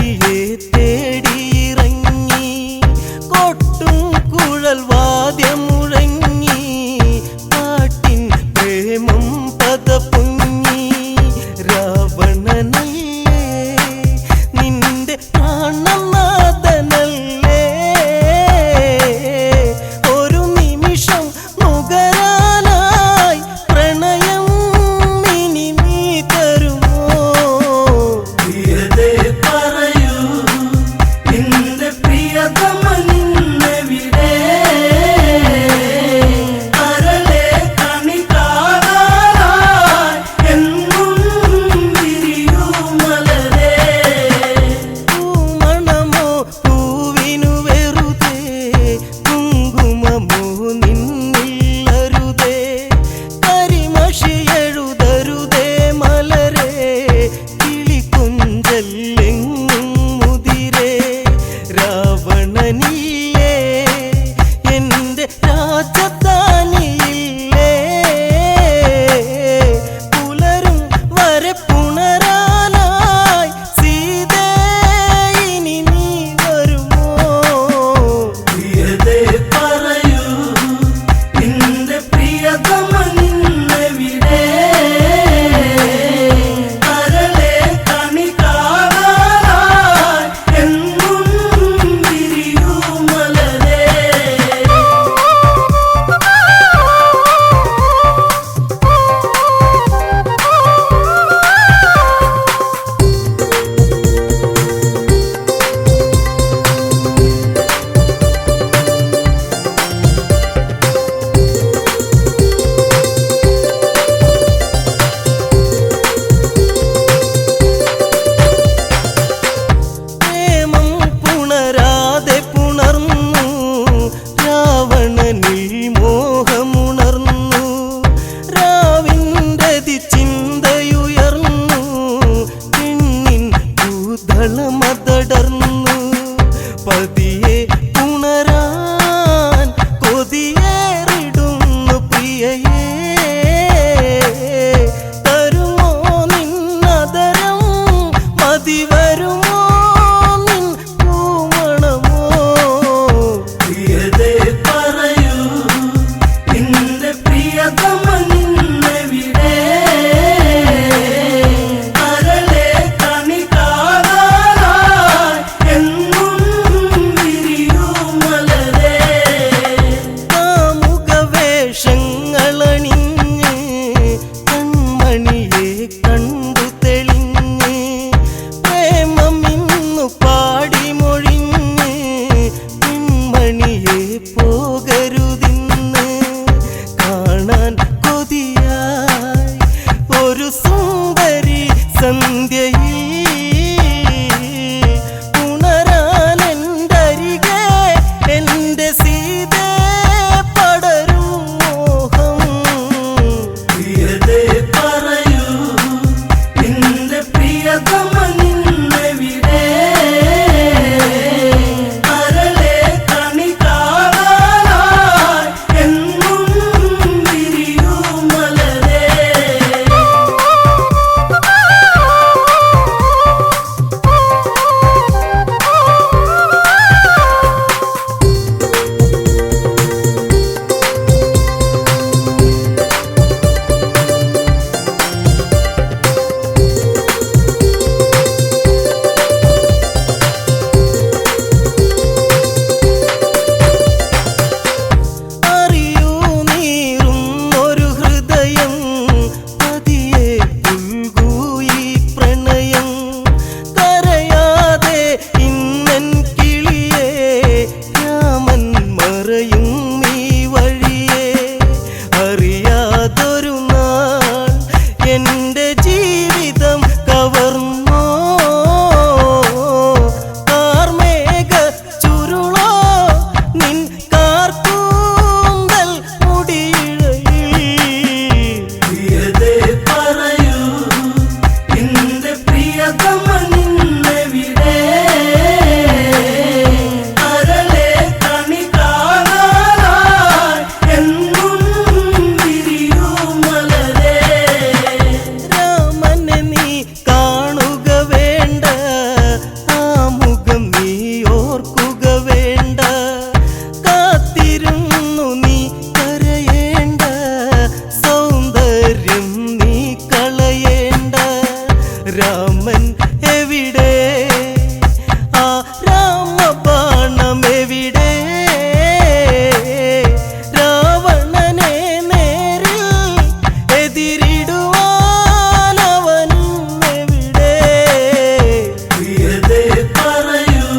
വഴിയെ തേടിയിറങ്ങി കൊട്ടും കുഴൽ വാദ്യം മുഴങ്ങി പാട്ടിൻ പ്രേമം പദപൊങ്ങി രാവണനല്ലേ നിന്റെ പ്രാണനാഥനല്ലേ ഒരു നിമിഷം നുകരാനായി പ്രണയം ഇനി നീ തരുമോ പ്രിയതേ പറയൂ നിന്റെ പ്രിയതമനിന്നെവിടെ കരളെ കണി കാണാനായി എന്നും വിരിയൂ മലരേ പൂമണം സുഖം നീ ഓർക്കുക വേണ്ട, കാത്തിരുന്നു നീ കരയേണ്ട, സൗന്ദര്യം നീ കളയേണ്ട. രാമൻ എവിടെ, ആ രാമബാണം എവിടെ, രാവണനെ നേരിൽ എതിരിടുവാൻ അവനും എവിടെ. പ്രിയതേ പറയൂ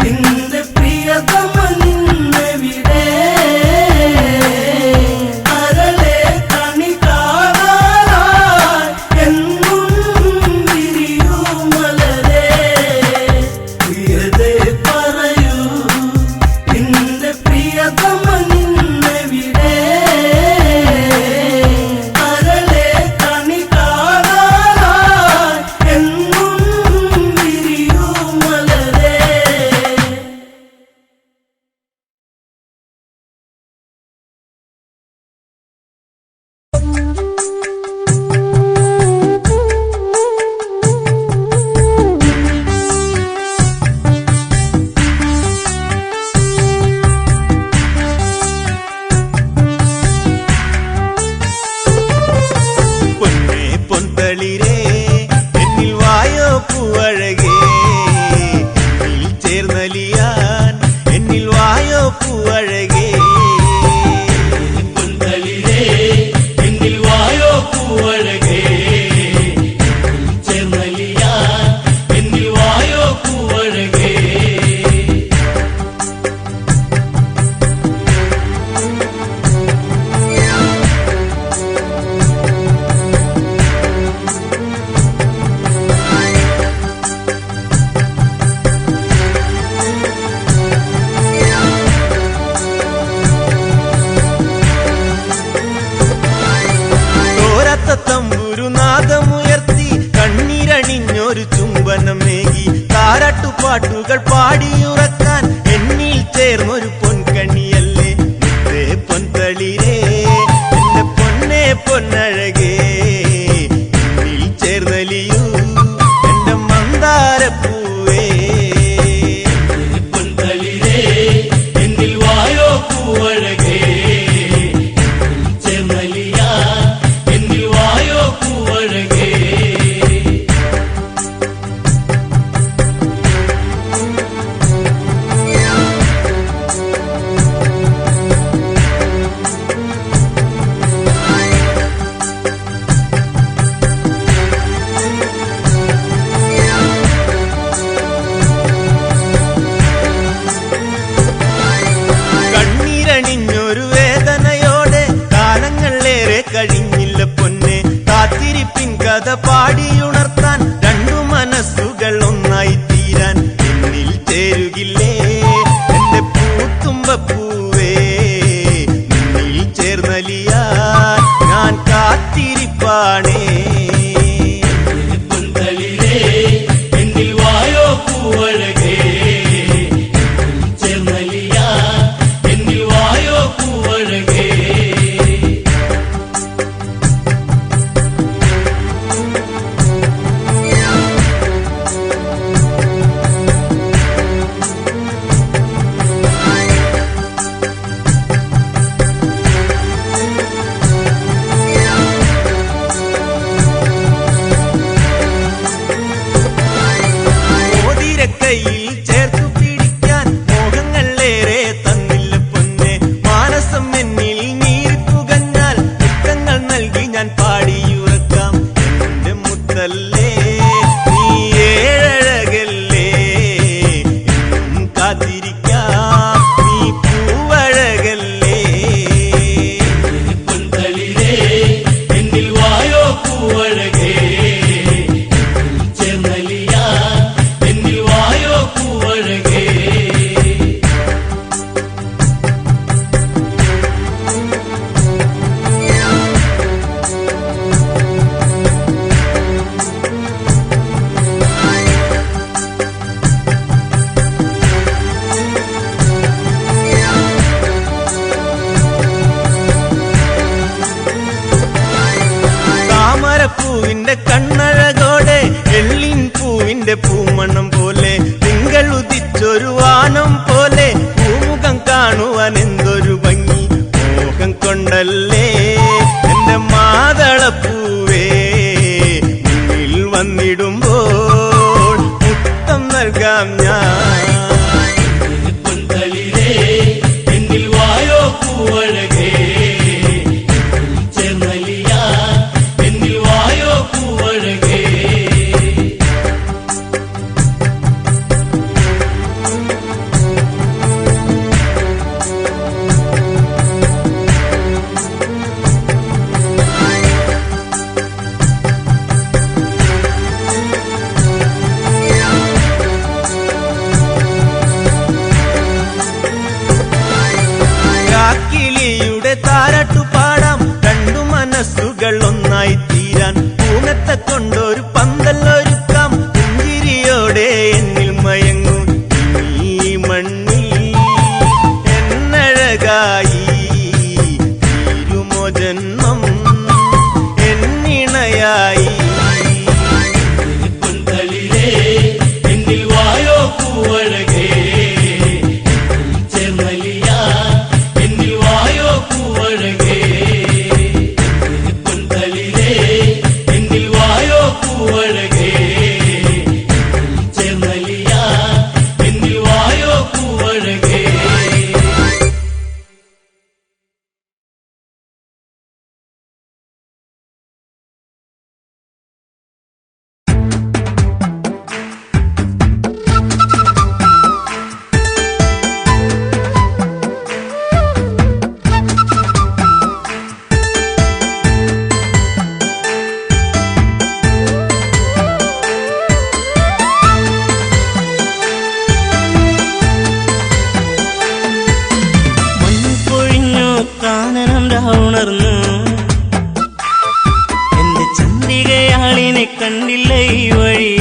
നിന്റെ പ്രിയതമനിന്നെവിടെ, അരളെ കണി കാണാനായി എന്നും വിരിയൂ മലരേ. പ്രിയതേ പറയൂ നിന്റെ പ്രിയതമനിന്നെവിടെ, അരളെ കണി കാണാനായി എന്നും വിരിയൂ മലരേ. പൊന്നേ പൊന്തളിരേ എന്നിൽ വായോ പൂവഴകേ, എന്നിൽ ചേർന്നലിയാൻ എന്നിൽ വായോ പൂവഴകേ. പൊന്തളിരേ എന്നിൽ വായോ പൂവഴകേ, ചേർന്നലിയാൻ എന്നിൽ വായോ പൂവഴകേ. തോരത്ത തമ്പുരുനാദമുയർത്തി കണ്ണീരണിഞ്ഞൊരു ചുംബനമേകി, താരാട്ടുപാട്ടുകൾ പാടിയുറക്കാൻ എന്നിൽ ചേർന്നൊരു പൊൻകണിയല്ലേ. മുത്തേ പൊൻതളിരേ എന്റെ പൊന്നേ പൊന്നഴകേ, എന്നിൽ ചേർന്നലിയൂ എന്റെ മന്ദാരപ്പൂവേ. പൊന്തളിരേ എന്നിൽ വായോ പൂവഴകേ, ചേർന്നലിയാൻ എന്നിൽ വായോ പൂവഴകേ. കണ്ണീരണിഞ്ഞൊരു വേദനയോടെ കാലങ്ങളേറെ കഴിഞ്ഞില്ല പൊന്നെ, കാത്തിരിപ്പിൻ കഥ പാടിയുണർത്താൻ രണ്ടു മനസ്സുകൾ ഒന്നായി തീരാൻ എന്നിൽ ചേരുകില്ലേ എന്റെ പൂത്തുമ്പപ്പൂവേ. നിന്നിൽ ചേർന്നലിയാൻ ഞാൻ കാത്തിരിപ്പാണേ. പൊന്തളിരേ എന്നിൽ വായോ പൂവഴകേ, ചേർന്നലിയാൻ എന്നിൽ വായോ പൂവഴകേ. മോതിരക്കൈയിൽ ചേർത്തു പിടിക്കാൻ മോഹങ്ങളേറെ തന്നില്ല പൊന്നെ, മാനസം എന്നിൽ നീരിപ്പുകഞ്ഞാൽ മുത്തങ്ങൾ നൽകി ഞാൻ പാടിയുറക്കാം. എന്റെ മുത്തല്ലേ നീ ഏഴഴകല്ലേ, എന്നും കാത്തിരിക്കാം നീ പൂവഴകല്ലേ. പൊന്തളിരേ എന്നിൽ വായോ പൂവഴകേ, ചേർന്നലിയാൻ എന്നിൽ വായോ എന്തൊരു വാനം പോലെ പൂമുഖം കാണുവാൻ എന്തൊരു ഭംഗി മോഹം കൊണ്ടല്ലേ എന്റെ മാതളപ്പൂവേ മുന്നിൽ വന്നിടുമ്പോൾ മുത്തം നൽകാം ഞാൻ പൊന്തളിരേ എന്നിൽ വായോ പൂവഴകേ ചേർന്നലിയ എന്നിൽ വായോ പൂവഴകേ കിളിയുടെ താരാട്ടു പാടാം രണ്ടു മനസ്സുകൾ ഒന്നായി തീരാൻ പൂമത്തെ കൊണ്ടൊരു പന്തല്ലൊരുക്കാം പുഞ്ചിരിയോടെ എന്നിൽ മയങ്ങും ഈ മണ്ണിൽ എന്നഴകായി തീരുമോ ജന്മം എന്നിണയായി പൊന്തളിരേ എന്നിൽ വായോ പൂവഴകേ ചേർന്നലിയ എന്നിൽ വായോ പൂവഴകേ പൊന്തളിരേ എന്നിൽ വായോ പൂവഴകേ ചേർന്നലിയ എന്നിൽ വായോ പൂവഴകേ പൊഴിഞ്ഞു കാനനം രാവുണർന്നു എന്റെ ചന്ദ്രികയാളിനെ കണ്ടില്ല ഈ വഴി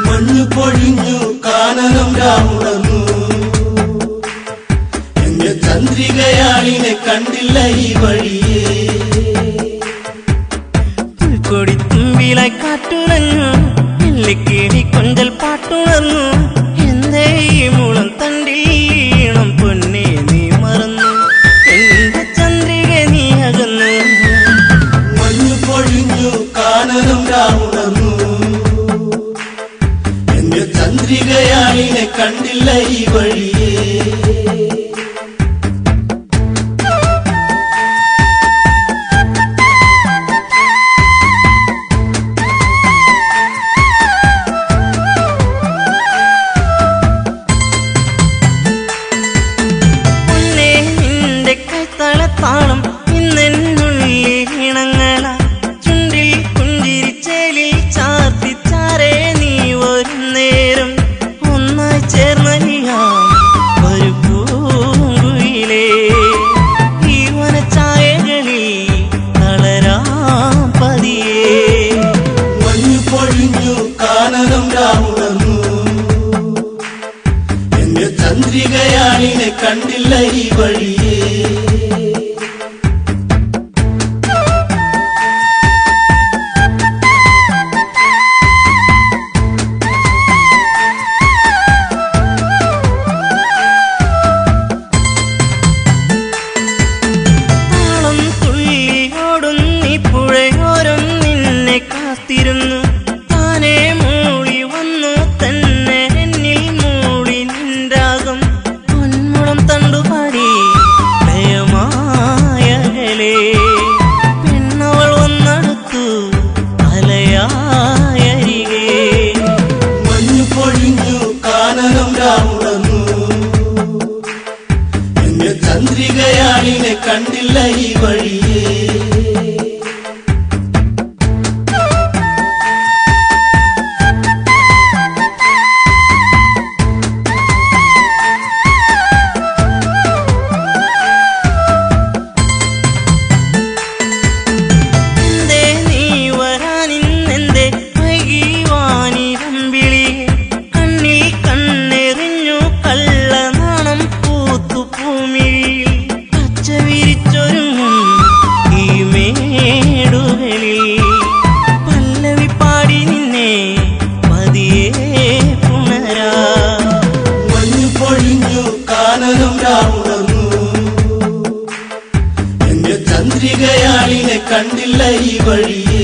മഞ്ഞു പൊഴിഞ്ഞു കാനനം രാവുണർന്നു എന്റെ ചന്ദ്രികയാളിനെ കണ്ടില്ല ഈ വഴിയേ പുൽക്കൊടി തുമ്പിലായി കാറ്റുലഞ്ഞു എല്ലിക്കിളി കൊഞ്ചൽ പാട്ടുണർന്നു എന്തേ ഈ മുളം തണ്ടീണം പൊന്നെ നീ മറന്നു എന്റെ ചന്ദ്രിക നീ അകന്നു മഞ്ഞു പൊഴിഞ്ഞു കാനനം രാവുണർന്നു എന്റെ ചന്ദ്രികയാളിനെ കണ്ടില്ല ഈ വഴിയേ പൊന്നേ നിന്റെ കൈത്തളത്താളം ഇന്നെന്നുള്ളിൽ ഇണങ്ങള ചുണ്ടിൽ പുഞ്ചിരിച്ചേലിൽ ചാർത്തി ചാരേ നീ ഒരു നേരം ഒന്നായി ചേർന്നലിയാം ഒരു പൂങ്കുയിലേ ഈ വനച്ചായകളിൽ തളരാം പതിയേ മഞ്ഞു പൊഴിഞ്ഞു കാനനം രാവുണർന്നു എന്റെ ചന്ദ്രികയാളിനെ കണ്ടില്ല ഈ വഴിയേ താളം തുള്ളിയോടുന്നി പുഴയോരം നിന്നെ കാത്തിരുന്നു താനേ മൂളി വന്നു തന്നെ എന്നിൽ മൂളി നിൻരാഗം പൊന്മുളം തണ്ടുപാടി കണ്ടില്ല ഈ വഴിയേ.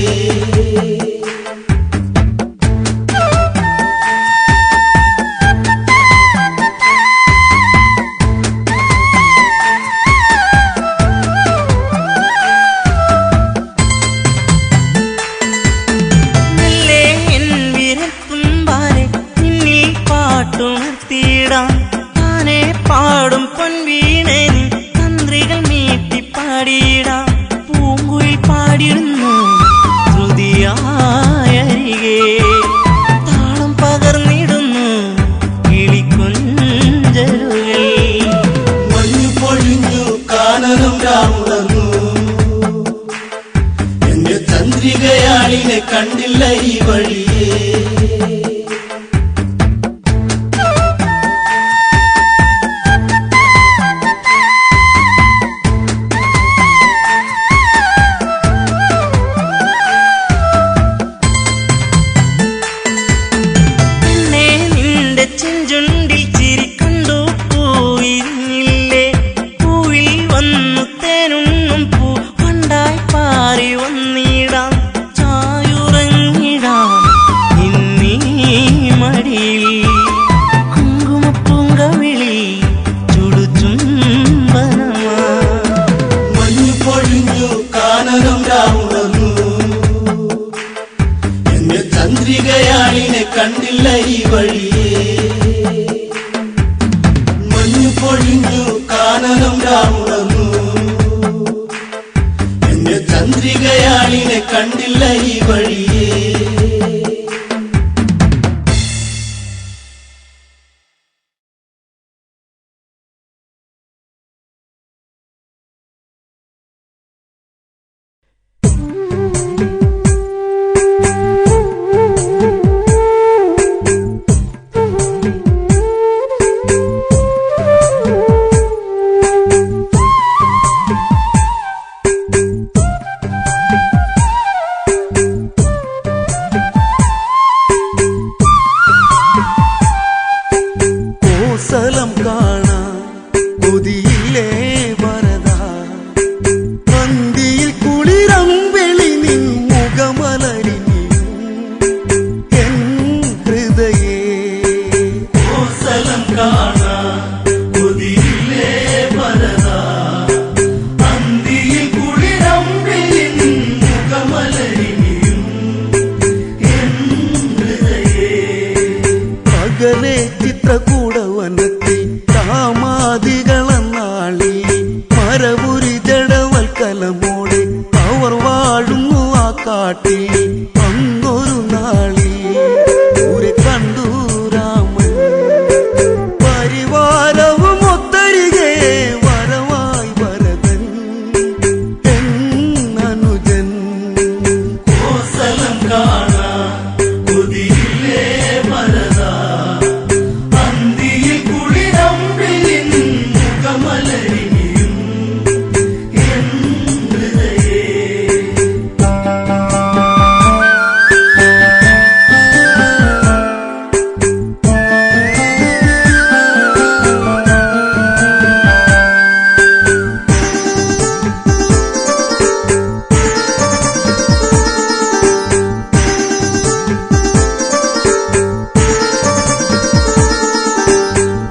താനെ പാടും പൊൻവീണേ നീ തന്ത്രികൾ മീട്ടി പാടിയിടാം. പൂങ്കുയിൽ പാടിടുന്നു ശ്രുതിയായരികെ താളം പകർന്നിടുന്നു കിളിക്കൊഞ്ചലുകൾ. മഞ്ഞു പൊഴിഞ്ഞു കാനനം രാമുണർന്നു, എന്റെ ചന്ദ്രികയാളിനെ കണ്ടില്ല ഈ വഴിയേ. ചന്ദ്രികയാളിനെ കണ്ടില്ല ഈ വഴിയേ. മഞ്ഞു പൊഴിഞ്ഞു കാനനം രാമുണർന്നു, എന്റെ ചന്ദ്രികയാളിനെ കണ്ടില്ല ഈ വഴിയേ. സ്ഥലം കാണാൻ കൊതിയില്ലേ വരദാ, പന്തിയിൽ കുളിരമ്പെളി നിൻ മുഖമലരിനിയും എൻ ഹൃദയേ. സ്ഥലം കാണാൻ കൊതിയില്ലേ വരദാ, പന്തിയിൽ കുളിരമ്പെളി നിൻ മുഖമലരിനിയും എൻ ഹൃദയേ. പകലെ ചിത്രകൂടവനത്തി കാമാദികളെന്നാളി മരപുരി ജഡവൽക്കലമോടെ അവർ വാഴുന്നു ആ കാട്ടിൽ. അന്നൊരു നാളി ഒരു കണ്ടു രാമൻ പരിവാരവും ഒത്തരികെ വരവായി ഭരതൻ എന്നനുജൻ. സ്ഥലം കാണാൻ കൊതിയില്ലേ വരദാ, പന്തിയിൽ കുളിരമ്പെളി നിൻ മുഖമലരിനിയും എൻ ഹൃദയേ.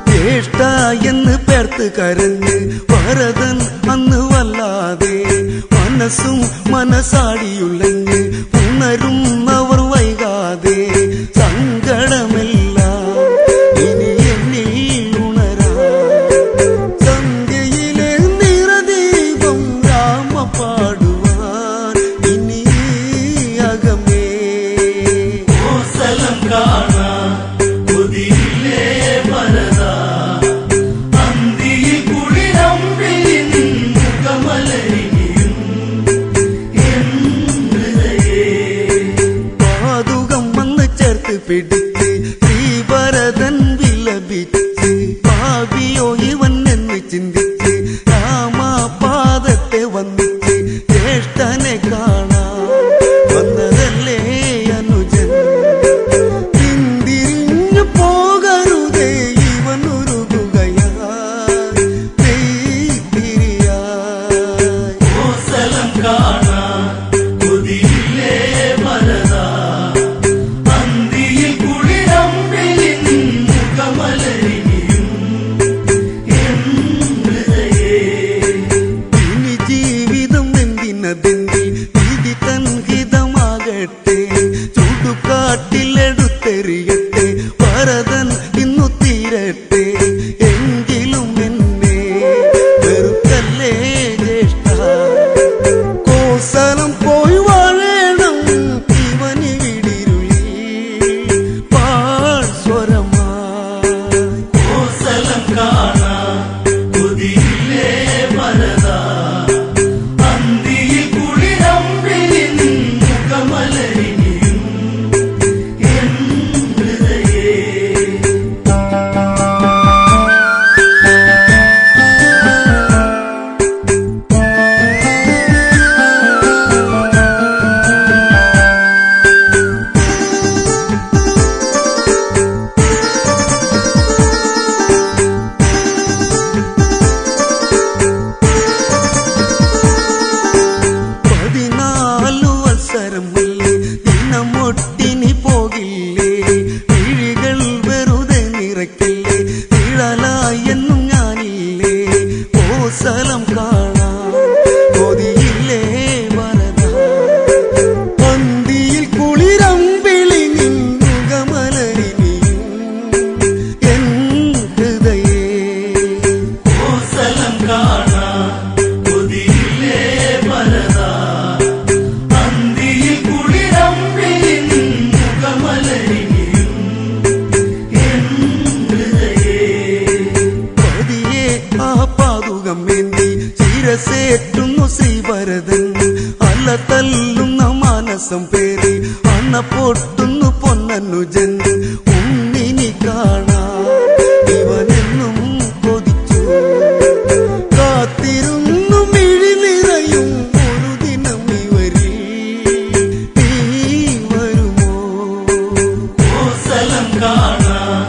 ജ്യേഷ്ഠ എന്ന് പേർത്ത് കരഞ്ഞ് ഭരതൻ അന്ന് വല്ലാതെ മനസ്സും മനസാടിയുള്ളഞ്ഞ് ഉണരുന്നവർ വൈകാതെ. സങ്കടമെല്ലാം ഇനി എന്നിൽ ഉണരാ, സന്ധ്യയിലെ നിറദീപം രാമ പാടുവാൻ ഇനി അകമേ. സ്ഥലം കാണാൻ കൊതിയില്ലേ വരദാ, പന്തിയിൽ കുളി ഭരതൻ ഇന്നു തീരട്ടെ എങ്കിലും എന്നെ വെറുക്കല്ലേ ജ്യേഷ്ഠ കോസലം പോയി വാഴണം ഇവനിവിടിരുളി പാഴ്സ്വരമായി കോസലം കാണാൻ കൊതിയില്ലേ ഭരതാ അന്തിയിൽ കുളിരമ്പിളിൻ മുഖമലരിനിയും എൻ ഹൃദയേ ദിനമൊട്ടിനി പോകില്ലേ വിഴികൾ വെറുതെ നിറയ്ക്കില്ലേ നിഴലായെന്നും ഞാനില്ലേ കോസലം കാണാൻ കൊതിയില്ലേ വരദ പന്തിയിൽ കുളിരമ്പിളി നിന്നുകമലരിനിയും എൻ ഹൃദയേ കോസലം കാണാൻ കൊതിയില്ലേ ഭരതാ അന്തിയിൽ കുളിരമ്പിളിൻ മുഖമലരിനിയും എൻ ഹൃദയേ പതിയെ ആ പാതുകം വേണ്ടി ശിരസേറ്റുന്നു ശ്രീഭരതൻ അല്ല തല്ലുന്ന മാനസം പേരി അണ്ണ പൊട്ടുന്നു പൊന്നനുജൻ ഉണ്ണിനി കാണാൻ ഇവനെന്നും കൊതിച്ചു കാത്തിരുന്നു മിഴി നിറയും ഒരു ദിനം ഇവരിൽ നീ വരുമോ കോസലം കാണാൻ